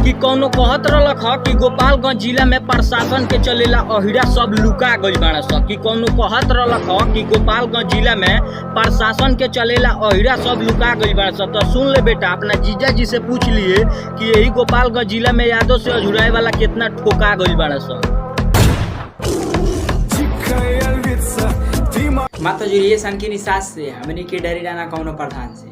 कि कौनो कहत रहलक ह कि गोपालगंज जिला में प्रशासन के चलेला अहिरा सब लुका गइल बाड़ा स। कि कौनो कहत रहलक ह कि गोपालगंज जिला में प्रशासन के चलेला अहिरा सब लुका गइल बाड़ा स। तो सुन ले बेटा, अपना जीजा जी से पूछ लिए कि यही गोपालगंज जिला में यादव से अझुराए वाला कितना ठोका गइल बाड़ा स। मत जुड़िए सन की निसास से हमनी के डरी रहना कौनो प्रधान से,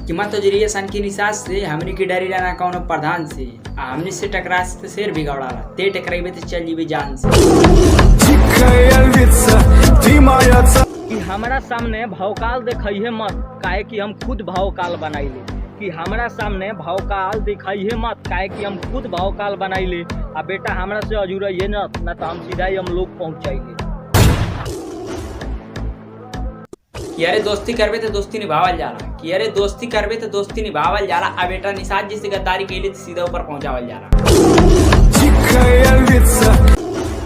कि मत जुड़िए सन की निसास से हमनी के डरी रहना कौनो प्रधान से। हमनी से टकरा से शेर बिगड़ाला, ते टकराइबे तो चल जीबे जान से। कि हमारा सामने भौकाल देखइहे मत, काहे कि हम खुद भौकाल बनाइले। कि हमारा सामने भौकाल दिखाइए मत, काहे कि हम खुद भौकाल बनाइले। आ बेटा हमरा से अजुराइए न तो हम सीधा ही हम लोग पहुँचाइले। कि अरे दोस्ती करबे तो दोस्ती निभावल जाला, कि अरे दोस्ती करबे तो दोस्ती निभावल जाला। आ बेटा निषाद जी से गद्दारी के लिए तो सीधा ऊपर पहुंचावल जाला।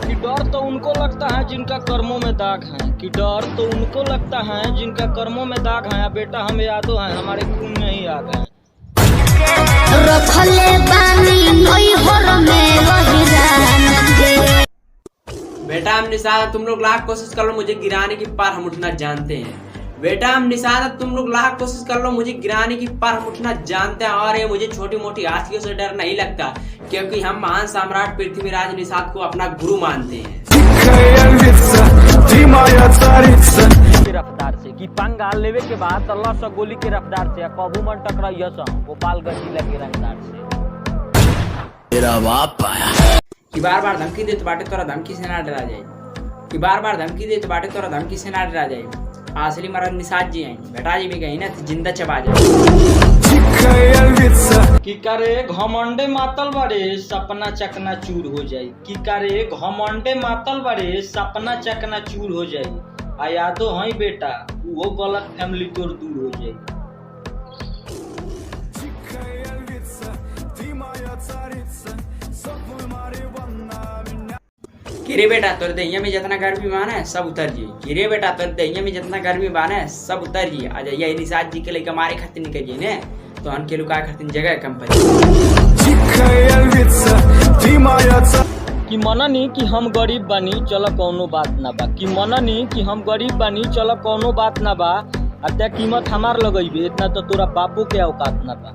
कि डर तो उनको लगता है जिनका कर्मों में दाग है, कि डर तो उनको लगता है जिनका कर्मों में दाग है। बेटा हम यादव हैं, हमारे खून में ही आग है। बेटा हम निषाद, तुम लोग लाख कोशिश कर लो मुझे गिराने की, पार हम उठना जानते हैं। बेटा हम निषाद, तुम लोग लाख कोशिश कर लो मुझे गिराने की, पार हम उठना जानते हैं। और ये मुझे छोटी मोटी हाथियों से डर नहीं लगता, क्योंकि हम महान सम्राट पृथ्वीराज निषाद को अपना गुरु मानते हैं। की रफ्तार से कि पंगा लेवे के बाद 10 गोली के रफ्तार से कबू मन टकराइए गोपालगंज जिला के रफ्तार से। तेरा बाप आया कि बार बार धमकी दे तो बाटे तोरा धमकी से ना डरा जाए, कि बार बार धमकी दे तो बाटे तोरा धमकी से ना डरा जाए। असली मरद निषाद जी हैं, बेटा जी भी कहीं ना तो जिंदा चबा जाए। कि करे घमंडे मातल बड़े सपना चकना चूर हो जाए, कि करे घमंडे मातल बड़े सपना चकना चूर हो जाए। आ यादो है बेटा वो गलत फैमिली तोर दूर हो जाए। किरे बेटा तोर दहिया में जितना गर्मी माना है सब उतर जी, किरे बेटा तोर दहिया में जितना गर्मी माना है सब उतर जी। आ जाइए निषाद जी के लिए हमारे खातिर निकलिए ने तो अन के लुका खातिर जगह कम पड़ी। कि मननी कि हम गरीब बनी चलो कौनो बात ना बा, कि मननी कि हम गरीब बनी चलो कौनो बात ना बा। अत्या कीमत हमार लगइबे इतना तो तोरा बापू के औकात ना बा।